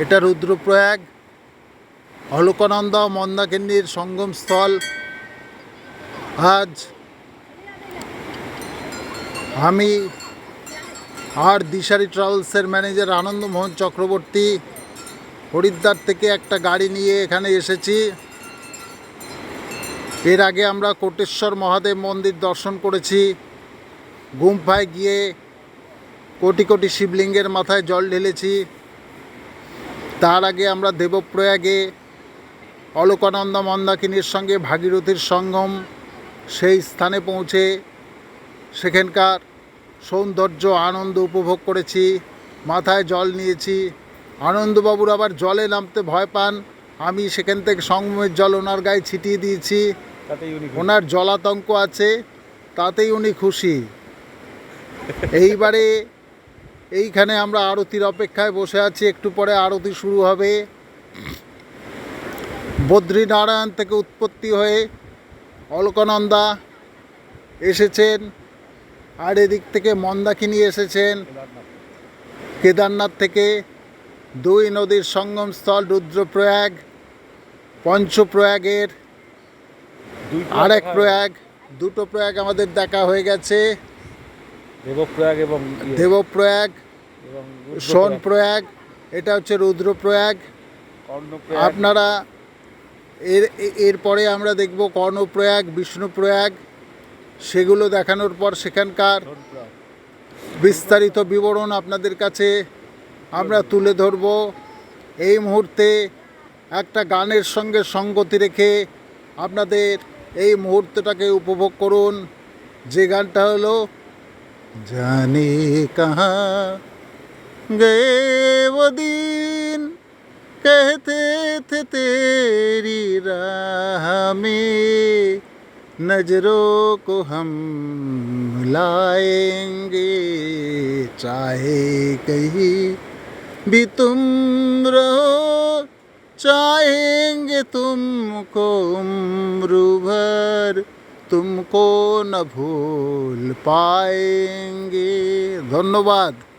এটা রুদ্রপ্রয়াগ, অলকানন্দা মন্দাকিনীর সঙ্গমস্থল। আজ আমি আর দিশারি ট্রাভেলসের ম্যানেজার আনন্দমোহন চক্রবর্তী হরিদ্বার থেকে একটা গাড়ি নিয়ে এখানে এসেছি। এর আগে আমরা কোটেশ্বর মহাদেব মন্দির দর্শন করেছি, গুম্ফায় গিয়ে কোটি কোটি শিবলিঙ্গের মাথায় জল ঢেলেছি। তার আগে আমরা দেবপ্রয়াগে অলকানন্দা মন্দাকিনীর সঙ্গে ভাগীরথীর সঙ্গম সেই স্থানে পৌঁছে সেখানকার সৌন্দর্য আনন্দ উপভোগ করেছি, মাথায় জল নিয়েছি। আনন্দবাবুর আবার জলে নামতে ভয় পান, আমি সেখান থেকে সঙ্গমের জল ওনার গায়ে ছিটিয়ে দিয়েছি। ওনার জলাতঙ্ক আছে, তাতেই উনি খুশি। এইবারে এইখানে আমরা আরতির অপেক্ষায় বসে আছি, একটু পরে আরতি শুরু হবে। বদ্রীনারায়ণ থেকে উৎপত্তি হয়ে অলকানন্দা এসেছেন, আর এদিক থেকে মন্দাকিনী এসেছেন কেদারনাথ থেকে। দুই নদীর সঙ্গমস্থল রুদ্রপ্রয়াগ, পঞ্চপ্রয়াগের আরেক প্রয়াগ, দুটো প্রয়াগ আমাদের দেখা হয়ে গেছে, দেবপ্রয়াগ এবং সোনপ্রয়াগ। এটা হচ্ছে রুদ্রপ্রয়াগ। আপনারা এরপরে আমরা দেখব কর্ণপ্রয়াগ, বিষ্ণুপ্রয়াগ। সেগুলো দেখানোর পর সেখানকার বিস্তারিত বিবরণ আপনাদের কাছে আমরা তুলে ধরব। এই মুহূর্তে একটা গানের সঙ্গে সঙ্গতি রেখে আপনাদের এই মুহূর্তটাকে উপভোগ করুন, যে গানটা হলো জানে কাহা গে वो दिन कहते थे तेरी राह में नजरों को हम लाएंगे, चाहे कहीं भी तुम रहो चाहेंगे तुमको उम्र भर, तुमको न भूल पाएंगे। धन्यवाद।